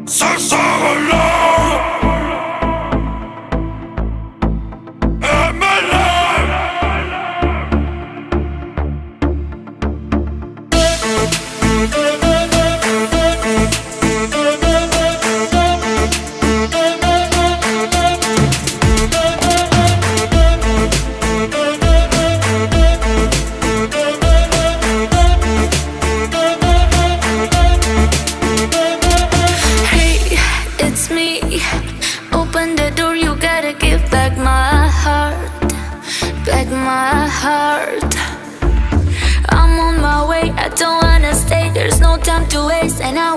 Ça s'envole. Open the door, you gotta give back my heart, back my heart. I'm on my way, I don't wanna stay, there's no time to waste, and I